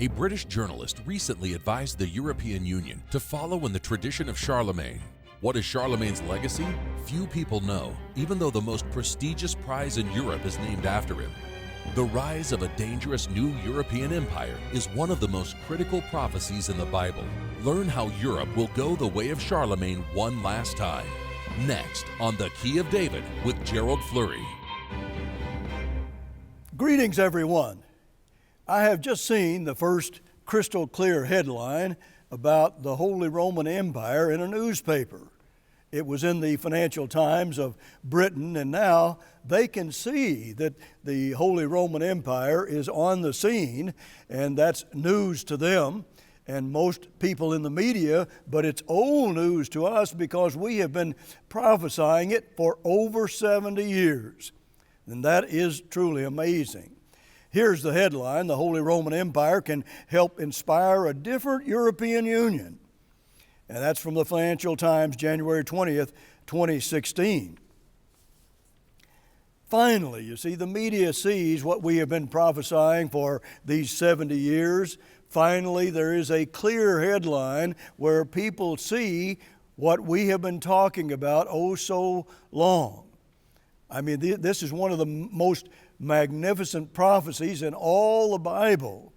A British journalist recently advised the European Union to follow in the tradition of Charlemagne. What is Charlemagne's legacy? Few people know, even though the most prestigious prize in Europe is named after him. The rise of a dangerous new European empire is one of the most critical prophecies in the Bible. Learn how Europe will go the way of Charlemagne one last time. Next on The Key of David with Gerald Flurry. Greetings, everyone. I have just seen the first crystal clear headline about the Holy Roman Empire in a newspaper. It was in the Financial Times of Britain, and now they can see that the Holy Roman Empire is on the scene, and that's news to them and most people in the media, but it's old news to us because we have been prophesying it for over 70 years. And that is truly amazing. Here's the headline: the Holy Roman Empire can help inspire a different European Union. And that's from the Financial Times, January 20th, 2016. Finally, you see, the media sees what we have been prophesying for these 70 years. Finally, there is a clear headline where people see what we have been talking about oh so long. I mean, this is one of the most magnificent prophecies in all the Bible.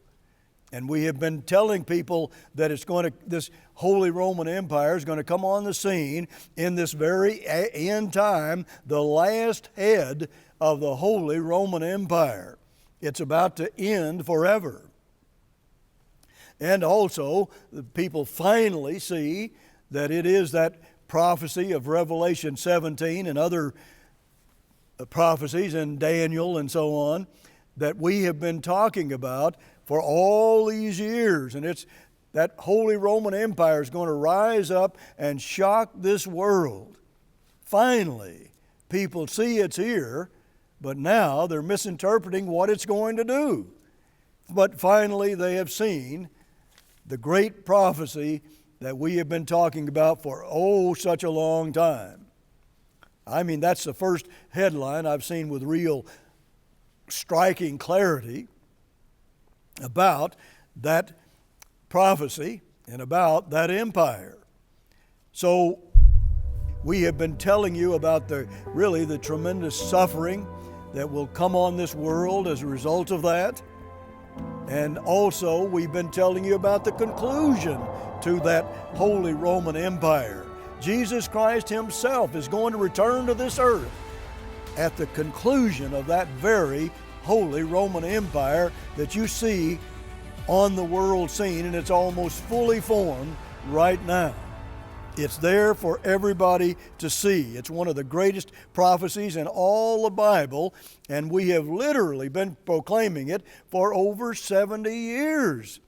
And we have been telling people that this Holy Roman Empire is going to come on the scene in this very end time, the last head of the Holy Roman Empire. It's about to end forever. And also, the people finally see that it is that prophecy of Revelation 17 and other prophecies in Daniel and so on that we have been talking about for all these years. And it's that Holy Roman Empire is going to rise up and shock this world. Finally, people see it's here, but now they're misinterpreting what it's going to do. But finally, they have seen the great prophecy that we have been talking about for oh such a long time. I mean, that's the first headline I've seen with real striking clarity about that prophecy and about that empire. So we have been telling you about the tremendous suffering that will come on this world as a result of that. And also we've been telling you about the conclusion to that Holy Roman Empire. Jesus Christ Himself is going to return to this earth at the conclusion of that very Holy Roman Empire that you see on the world scene, and it's almost fully formed right now. It's there for everybody to see. It's one of the greatest prophecies in all the Bible, and we have literally been proclaiming it for over 70 years.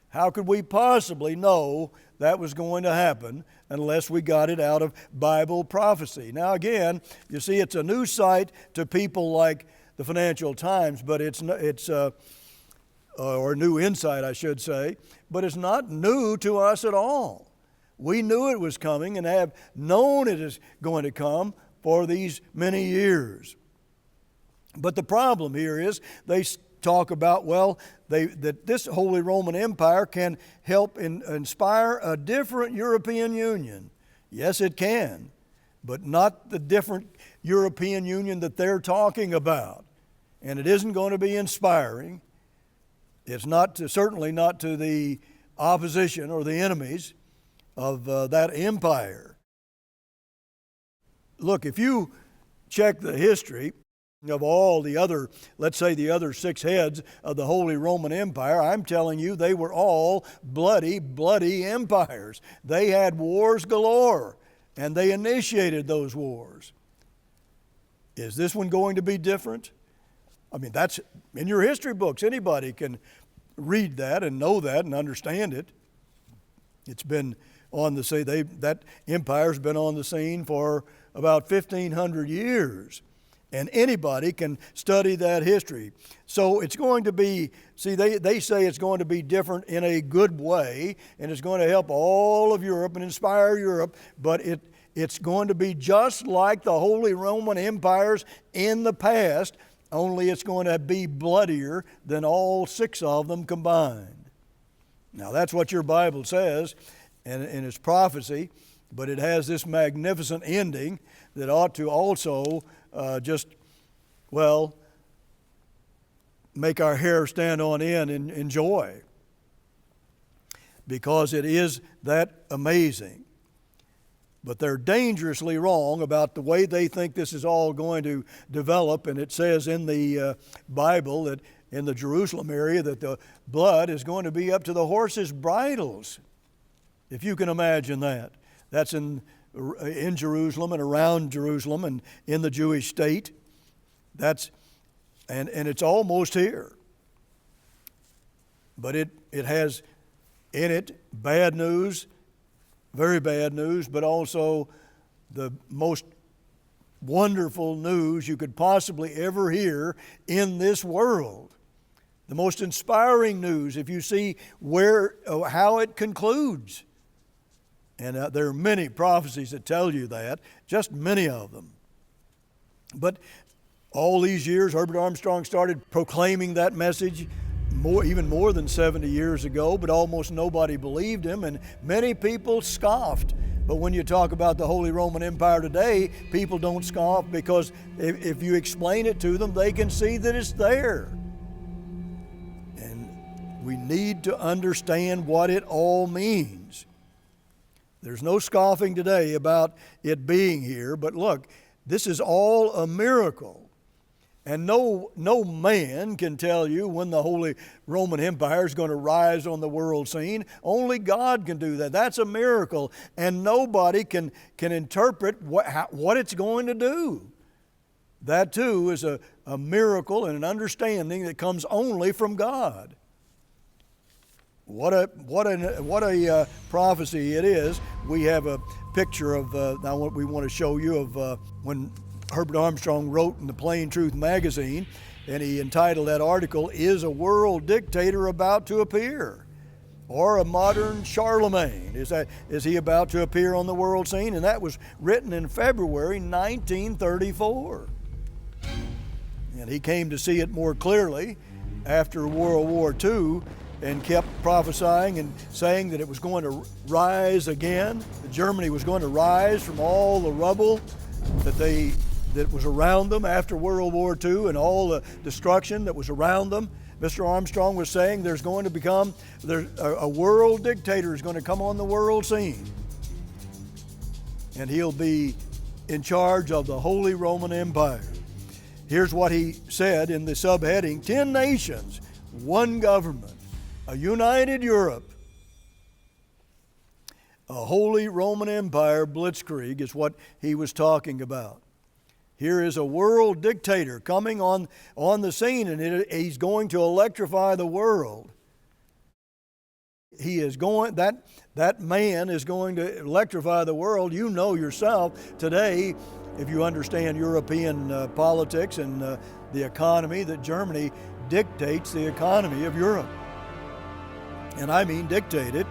How could we possibly know that was going to happen unless we got it out of Bible prophecy? Now again, you see, it's a new sight to people like the Financial Times, but or new insight, I should say, but it's not new to us at all. We knew it was coming and have known it is going to come for these many years. But the problem here is they talk about, that this Holy Roman Empire can help inspire a different European Union. Yes, it can, but not the different European Union that they're talking about. And it isn't going to be inspiring. It's certainly not to the opposition or the enemies of that empire. Look, if you check the history of all the other, let's say the other 6 heads of the Holy Roman Empire, I'm telling you they were all bloody empires. They had wars galore, and they initiated those wars. Is this one going to be different? I mean, that's in your history books. Anybody can read that and know that and understand it. It's been on the scene. That empire's been on the scene for about 1,500 years. And anybody can study that history. So it's going to be, they say it's going to be different in a good way, and it's going to help all of Europe and inspire Europe, but it's going to be just like the Holy Roman empires in the past, only it's going to be bloodier than all 6 of them combined. Now that's what your Bible says, and it's prophecy, but it has this magnificent ending that ought to also make our hair stand on end in joy, because it is that amazing. But they're dangerously wrong about the way they think this is all going to develop. And it says in the Bible that in the Jerusalem area that the blood is going to be up to the horses' bridles, if you can imagine that. That's in Jerusalem and around Jerusalem and in the Jewish state. And it's almost here. But it has in it bad news, very bad news, but also the most wonderful news you could possibly ever hear in this world. The most inspiring news, if you see how it concludes. And there are many prophecies that tell you that, just many of them. But all these years, Herbert Armstrong started proclaiming that message even more than 70 years ago, but almost nobody believed him, and many people scoffed. But when you talk about the Holy Roman Empire today, people don't scoff, because if you explain it to them, they can see that it's there. And we need to understand what it all means. There's no scoffing today about it being here, but look, this is all a miracle. And no man can tell you when the Holy Roman Empire is going to rise on the world scene. Only God can do that. That's a miracle. And nobody can interpret what it's going to do. That too is a miracle and an understanding that comes only from God. What a prophecy it is. We have a picture of, now what we want to show you of when Herbert Armstrong wrote in the Plain Truth magazine, and he entitled that article, "Is a World Dictator About to Appear? Or a Modern Charlemagne? Is he about to appear on the world scene?" And that was written in February 1934. And he came to see it more clearly after World War II and kept prophesying and saying that it was going to rise again. That Germany was going to rise from all the rubble that was around them after World War II and all the destruction that was around them. Mr. Armstrong was saying there's going to become a world dictator is going to come on the world scene. And he'll be in charge of the Holy Roman Empire. Here's what he said in the subheading, 10 nations, one government, a united Europe. A Holy Roman Empire blitzkrieg is what he was talking about. Here is a world dictator coming on the scene, and he's going to electrify the world. That man is going to electrify the world. You know yourself today, if you understand European politics and the economy, that Germany dictates the economy of Europe. And I mean dictate it.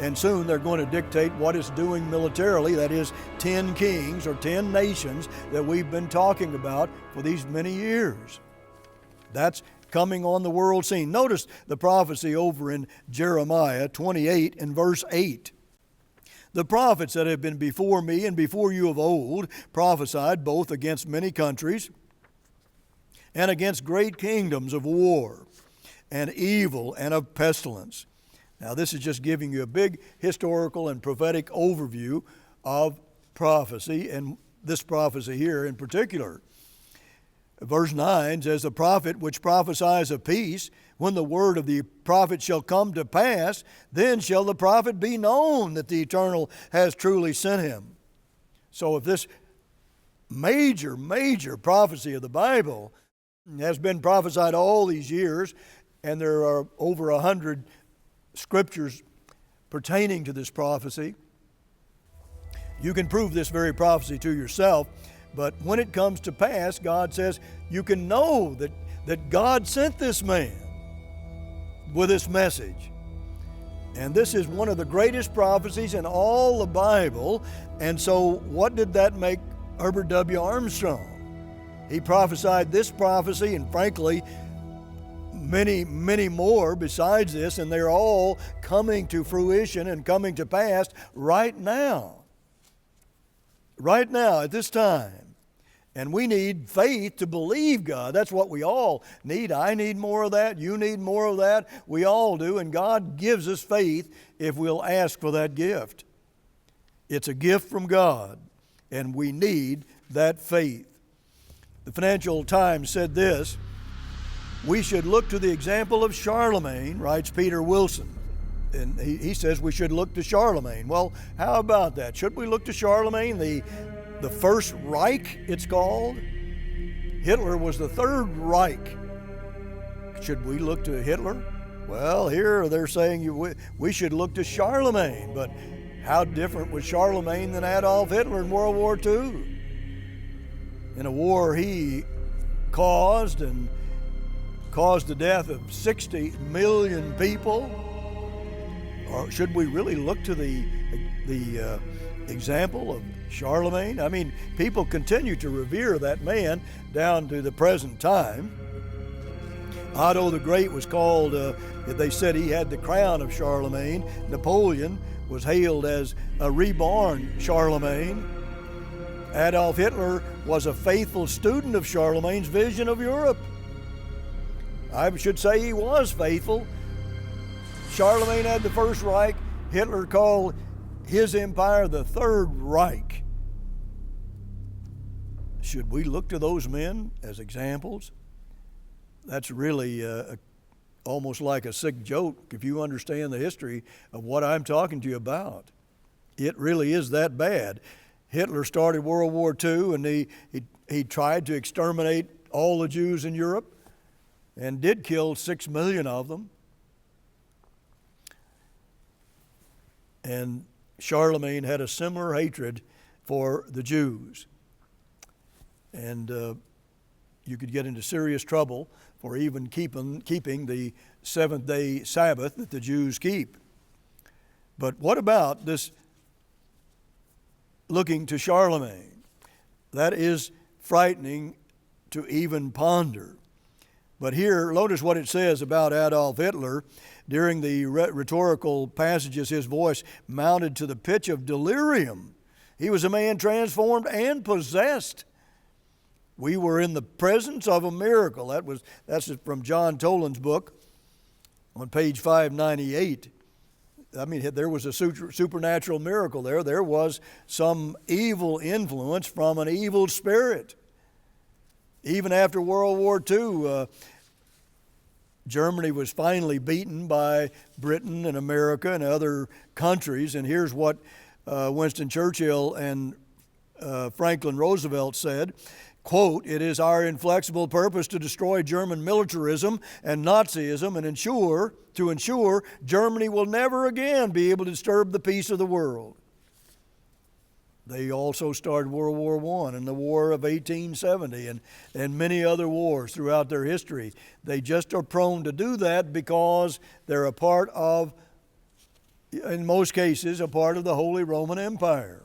And soon they're going to dictate what it's doing militarily. That is 10 kings or 10 nations that we've been talking about for these many years. That's coming on the world scene. Notice the prophecy over in Jeremiah 28 and verse 8. The prophets that have been before me and before you of old prophesied both against many countries and against great kingdoms of war and evil and of pestilence. Now, this is just giving you a big historical and prophetic overview of prophecy, and this prophecy here in particular. Verse 9 says, "The prophet which prophesies of peace, when the word of the prophet shall come to pass, then shall the prophet be known that the Eternal has truly sent him." So if this major prophecy of the Bible has been prophesied all these years, and there are over 100 scriptures pertaining to this prophecy, you can prove this very prophecy to yourself. But when it comes to pass, God says you can know that God sent this man with this message. And this is one of the greatest prophecies in all the Bible. And so what did that make Herbert W. Armstrong? He prophesied this prophecy, and frankly, many, many more besides this, and they're all coming to fruition and coming to pass right now. Right now, at this time. And we need faith to believe God. That's what we all need. I need more of that. You need more of that. We all do. And God gives us faith if we'll ask for that gift. It's a gift from God, and we need that faith. The Financial Times said this: "We should look to the example of Charlemagne," writes Peter Wilson. And he says we should look to Charlemagne. Well, how about that? Should we look to Charlemagne, the First Reich, it's called? Hitler was the Third Reich. Should we look to Hitler? Well, here they're saying we should look to Charlemagne. But how different was Charlemagne than Adolf Hitler in World War II? In a war he caused the death of 60 million people? Or should we really look to the example of Charlemagne? I mean, people continue to revere that man down to the present time. Otto the Great was called, they said he had the crown of Charlemagne. Napoleon was hailed as a reborn Charlemagne. Adolf Hitler was a faithful student of Charlemagne's vision of Europe. I should say he was faithful. Charlemagne had the First Reich. Hitler called his empire the Third Reich. Should we look to those men as examples? That's really almost like a sick joke if you understand the history of what I'm talking to you about. It really is that bad. Hitler started World War II, and he tried to exterminate all the Jews in Europe and did kill 6 million of them. And Charlemagne had a similar hatred for the Jews. And you could get into serious trouble for even keeping the seventh-day Sabbath that the Jews keep. But what about this looking to Charlemagne? That is frightening to even ponder. But here, notice what it says about Adolf Hitler. During the rhetorical passages, his voice mounted to the pitch of delirium. He was a man transformed and possessed. We were in the presence of a miracle. That's from John Toland's book on page 598. I mean, there was a supernatural miracle there. There was some evil influence from an evil spirit. Even after World War II, Germany was finally beaten by Britain and America and other countries. And here's what Winston Churchill and Franklin Roosevelt said, quote, "It is our inflexible purpose to destroy German militarism and Nazism and to ensure Germany will never again be able to disturb the peace of the world." They also started World War I and the War of 1870 and many other wars throughout their history. They just are prone to do that because they're a part of, in most cases, a part of the Holy Roman Empire.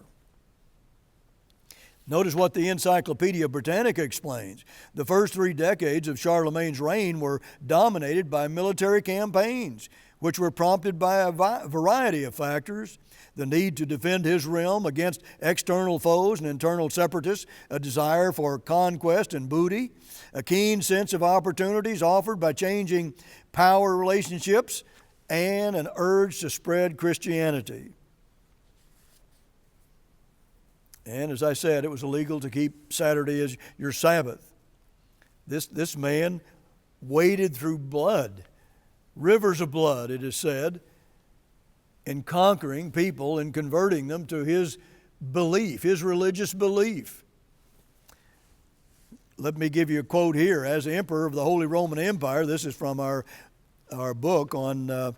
Notice what the Encyclopedia Britannica explains. The first 3 decades of Charlemagne's reign were dominated by military campaigns, which were prompted by a variety of factors: the need to defend his realm against external foes and internal separatists, a desire for conquest and booty, a keen sense of opportunities offered by changing power relationships, and an urge to spread Christianity. And as I said, it was illegal to keep Saturday as your Sabbath. This man waded through blood, rivers of blood, it is said, in conquering people and converting them to his belief, his religious belief. Let me give you a quote here. As Emperor of the Holy Roman Empire, this is from our book on the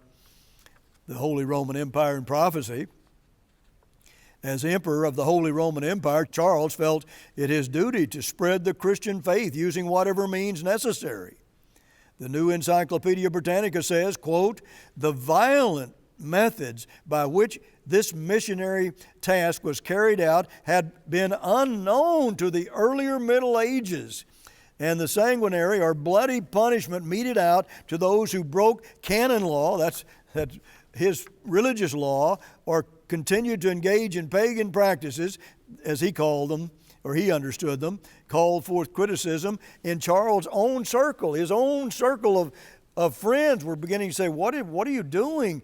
Holy Roman Empire and Prophecy. As Emperor of the Holy Roman Empire, Charles felt it his duty to spread the Christian faith using whatever means necessary. The New Encyclopedia Britannica says, quote, "The violent methods by which this missionary task was carried out had been unknown to the earlier Middle Ages and the sanguinary or bloody punishment meted out to those who broke canon law, that's his religious law, or continued to engage in pagan practices, as he called them, or he understood them, called forth criticism in Charles' own circle. His own circle of friends were beginning to say, what are you doing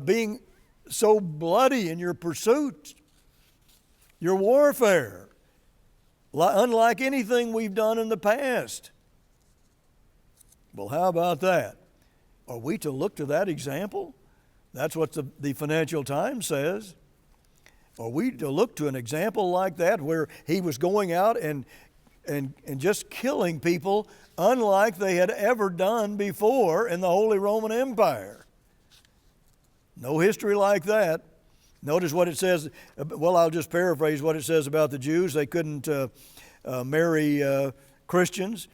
being so bloody in your pursuits, your warfare, unlike anything we've done in the past? Well, how about that? Are we to look to that example? That's what the Financial Times says. Are we to look to an example like that where he was going out and just killing people unlike they had ever done before in the Holy Roman Empire? No history like that. Notice what it says. Well, I'll just paraphrase what it says about the Jews. They couldn't marry Christians.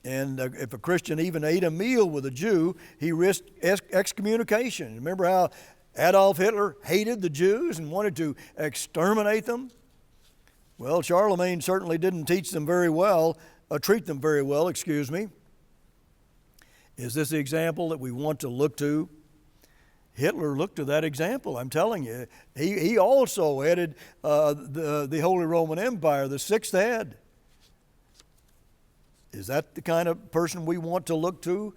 And if a Christian even ate a meal with a Jew, he risked excommunication. Remember how Adolf Hitler hated the Jews and wanted to exterminate them? Well, Charlemagne certainly didn't treat them very well, Is this the example that we want to look to? Hitler looked to that example, I'm telling you. He also headed the Holy Roman Empire, the sixth head. Is that the kind of person we want to look to?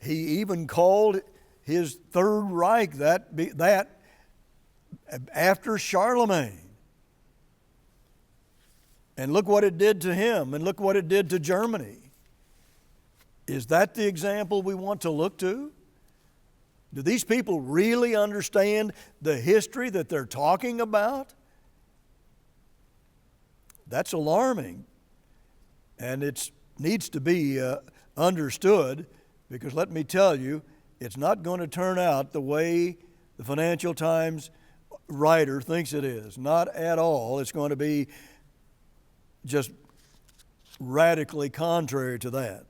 He even called his Third Reich that after Charlemagne. And look what it did to him, and look what it did to Germany. Is that the example we want to look to? Do these people really understand the history that they're talking about? That's alarming. And it needs to be understood, because let me tell you, it's not going to turn out the way the Financial Times writer thinks it is. Not at all. It's going to be just radically contrary to that.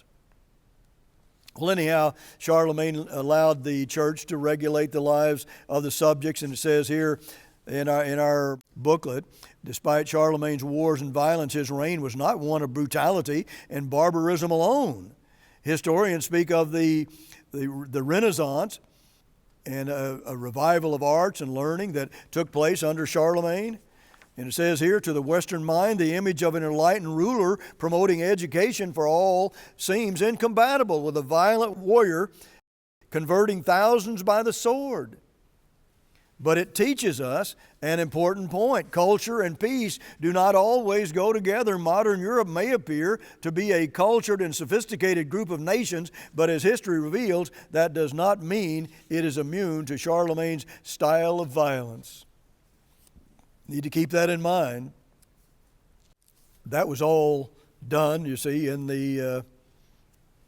Well, anyhow, Charlemagne allowed the church to regulate the lives of the subjects, and it says here in our booklet, despite Charlemagne's wars and violence, his reign was not one of brutality and barbarism alone. Historians speak of the Renaissance and a revival of arts and learning that took place under Charlemagne. And it says here, to the Western mind, the image of an enlightened ruler promoting education for all seems incompatible with a violent warrior converting thousands by the sword. But it teaches us an important point. Culture and peace do not always go together. Modern Europe may appear to be a cultured and sophisticated group of nations, but as history reveals, that does not mean it is immune to Charlemagne's style of violence. Need to keep that in mind. That was all done, you see,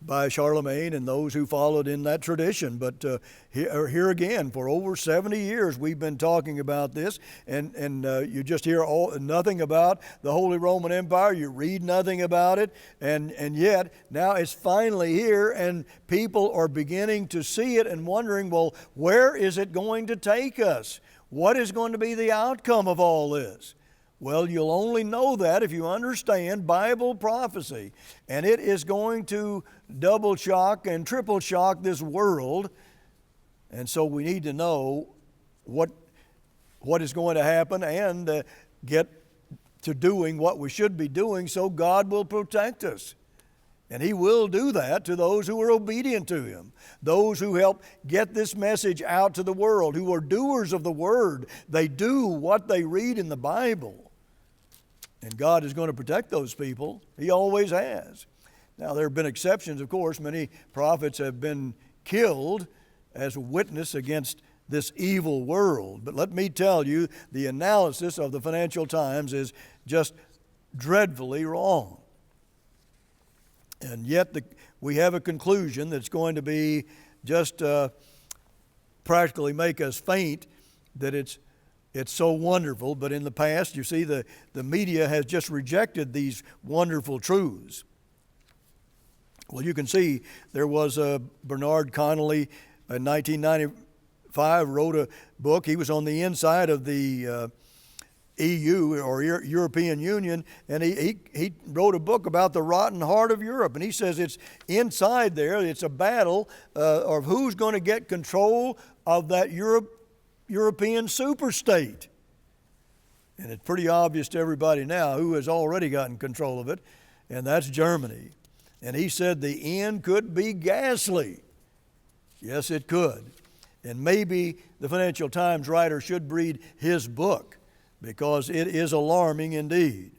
by Charlemagne and those who followed in that tradition. But here again, for over 70 years, we've been talking about this, and you just hear nothing about the Holy Roman Empire. You read nothing about it, and yet now it's finally here, and people are beginning to see it and wondering, well, where is it going to take us? What is going to be the outcome of all this? Well, you'll only know that if you understand Bible prophecy. And it is going to double shock and triple shock this world. And so we need to know what is going to happen and get to doing what we should be doing so God will protect us. And He will do that to those who are obedient to Him, those who help get this message out to the world, who are doers of the Word. They do what they read in the Bible. And God is going to protect those people. He always has. Now, there have been exceptions, of course. Many prophets have been killed as a witness against this evil world. But let me tell you, the analysis of the Financial Times is just dreadfully wrong. And yet we have a conclusion that's going to be just practically make us faint that it's so wonderful. But in the past, you see, the media has just rejected these wonderful truths. Well, you can see there was Bernard Connolly in 1995 wrote a book. He was on the inside of the EU or European Union, and he wrote a book about the rotten heart of Europe. And he says it's inside there, it's a battle of who's going to get control of that European superstate. And it's pretty obvious to everybody now who has already gotten control of it, and that's Germany. And he said the end could be ghastly. Yes, it could. And maybe the Financial Times writer should read his book, because it is alarming indeed.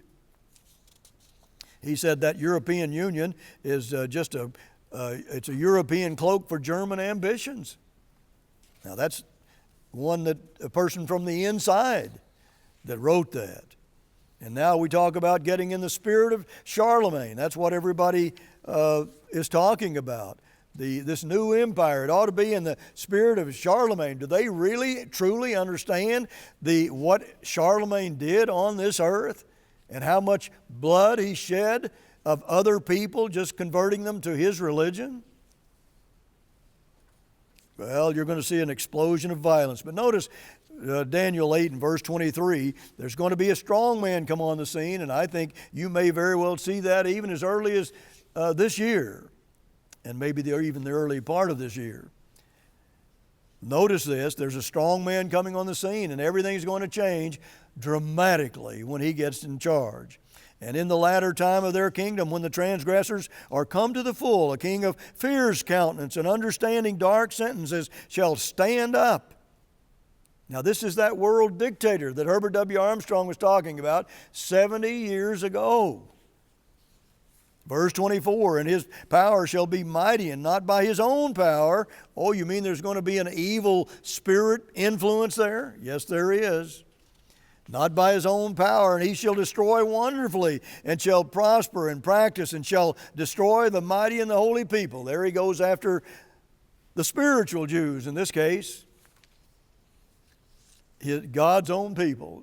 He said that European Union is it's a European cloak for German ambitions. Now that's a person from the inside that wrote that. And now we talk about getting in the spirit of Charlemagne. That's what everybody is talking about. This new empire, it ought to be in the spirit of Charlemagne. Do they really, truly understand what Charlemagne did on this earth and how much blood he shed of other people, just converting them to his religion? Well, you're going to see an explosion of violence. But notice Daniel 8 and verse 23, there's going to be a strong man come on the scene, and I think you may very well see that even as early as this year, and maybe even the early part of this year. Notice this, there's a strong man coming on the scene, and everything's going to change dramatically when he gets in charge. And in the latter time of their kingdom, when the transgressors are come to the full, a king of fierce countenance and understanding dark sentences shall stand up. Now this is that world dictator that Herbert W. Armstrong was talking about 70 years ago. Verse 24, and his power shall be mighty, and not by his own power. Oh, you mean there's going to be an evil spirit influence there? Yes, there is. Not by his own power, and he shall destroy wonderfully, and shall prosper and practice, and shall destroy the mighty and the holy people. There he goes after the spiritual Jews in this case, God's own people.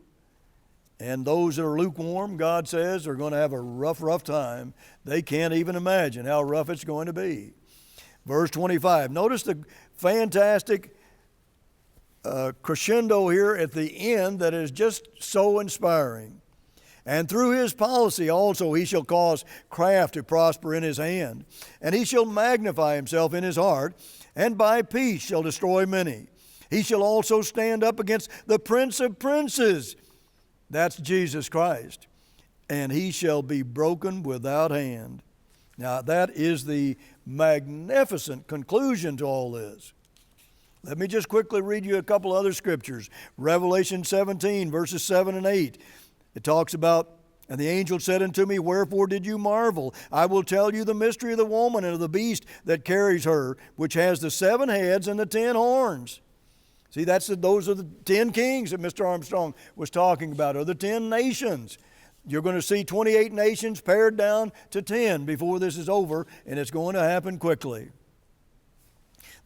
And those that are lukewarm, God says, are going to have a rough time. They can't even imagine how rough it's going to be. Verse 25. Notice the fantastic crescendo here at the end that is just so inspiring. And through his policy also he shall cause craft to prosper in his hand. And he shall magnify himself in his heart, and by peace shall destroy many. He shall also stand up against the Prince of Princes. That's Jesus Christ. And he shall be broken without hand. Now that is the magnificent conclusion to all this. Let me just quickly read you a couple other scriptures. Revelation 17, verses 7 and 8. It talks about, and the angel said unto me, wherefore did you marvel? I will tell you the mystery of the woman and of the beast that carries her, which has the 7 heads and the 10 horns. See, those are the 10 kings that Mr. Armstrong was talking about, or the 10 nations. You're going to see 28 nations pared down to 10 before this is over, and it's going to happen quickly.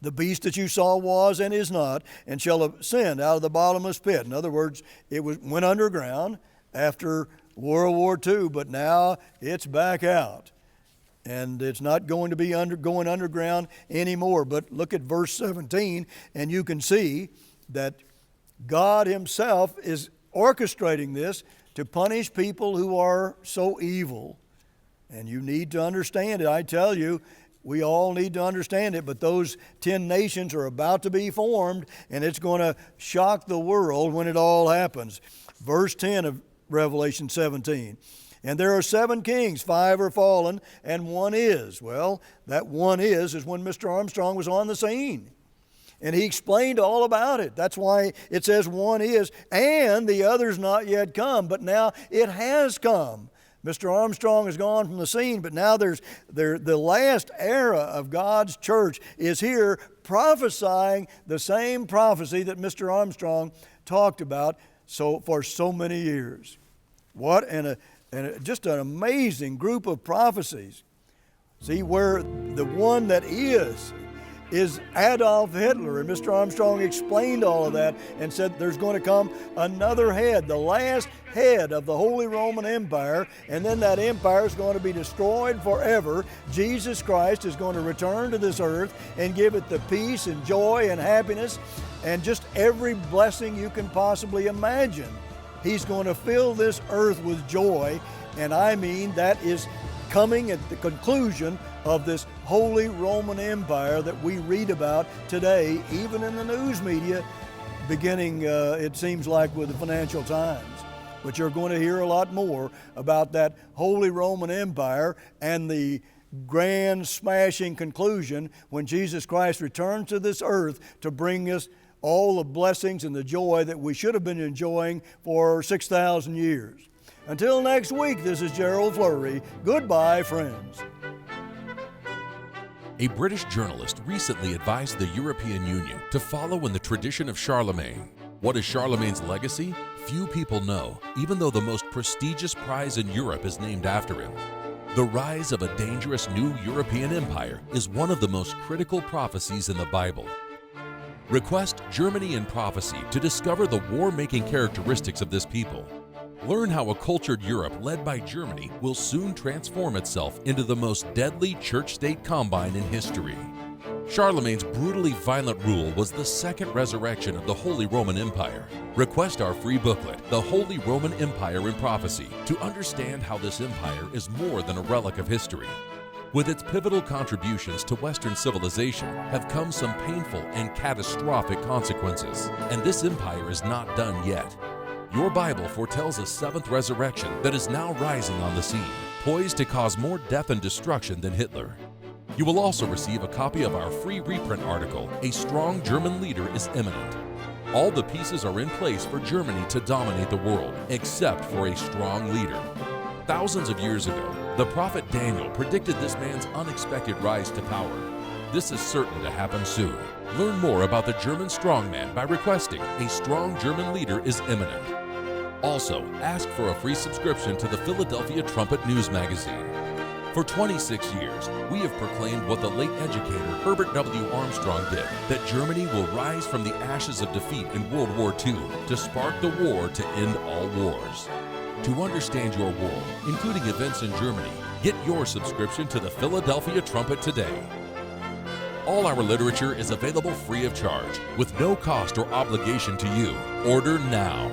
The beast that you saw was and is not, and shall ascend out of the bottomless pit. In other words, it went underground after World War II, but now it's back out. And it's not going to be going underground anymore. But look at verse 17, and you can see that God himself is orchestrating this to punish people who are so evil. And you need to understand it. I tell you, we all need to understand it, but those 10 nations are about to be formed, and it's going to shock the world when it all happens. Verse 10 of Revelation 17. And there are 7 kings, 5 are fallen, and 1 is. Well, that 1 is when Mr. Armstrong was on the scene. And he explained all about it. That's why it says 1 is, and the other's not yet come, but now it has come. Mr. Armstrong has gone from the scene, but now the last era of God's church is here, prophesying the same prophecy that Mr. Armstrong talked about for so many years. What just an amazing group of prophecies. See, where the one that is Adolf Hitler, and Mr. Armstrong explained all of that and said there's going to come another head, the last head of the Holy Roman Empire, and then that empire is going to be destroyed forever. Jesus Christ is going to return to this earth and give it the peace and joy and happiness and just every blessing you can possibly imagine. He's going to fill this earth with joy, and I mean that is coming at the conclusion of this Holy Roman Empire that we read about today, even in the news media, beginning, it seems like, with the Financial Times. But you're going to hear a lot more about that Holy Roman Empire and the grand smashing conclusion when Jesus Christ returns to this earth to bring us all the blessings and the joy that we should have been enjoying for 6,000 years. Until next week, this is Gerald Flurry. Goodbye, friends. A British journalist recently advised the European Union to follow in the tradition of Charlemagne. What is Charlemagne's legacy? Few people know, even though the most prestigious prize in Europe is named after him. The rise of a dangerous new European empire is one of the most critical prophecies in the Bible. Request Germany in Prophecy to discover the war-making characteristics of this people. Learn how a cultured Europe led by Germany will soon transform itself into the most deadly church-state combine in history. Charlemagne's brutally violent rule was the second resurrection of the Holy Roman Empire. Request our free booklet, The Holy Roman Empire in Prophecy, to understand how this empire is more than a relic of history. With its pivotal contributions to Western civilization have come some painful and catastrophic consequences, and this empire is not done yet. Your Bible foretells a seventh resurrection that is now rising on the scene, poised to cause more death and destruction than Hitler. You will also receive a copy of our free reprint article, A Strong German Leader is Imminent. All the pieces are in place for Germany to dominate the world, except for a strong leader. Thousands of years ago, the prophet Daniel predicted this man's unexpected rise to power. This is certain to happen soon. Learn more about the German strongman by requesting A Strong German Leader is Imminent. Also, ask for a free subscription to the Philadelphia Trumpet News Magazine. For 26 years, we have proclaimed what the late educator Herbert W. Armstrong did, that Germany will rise from the ashes of defeat in World War II to spark the war to end all wars. To understand your world, including events in Germany, get your subscription to the Philadelphia Trumpet today. All our literature is available free of charge, with no cost or obligation to you. Order now.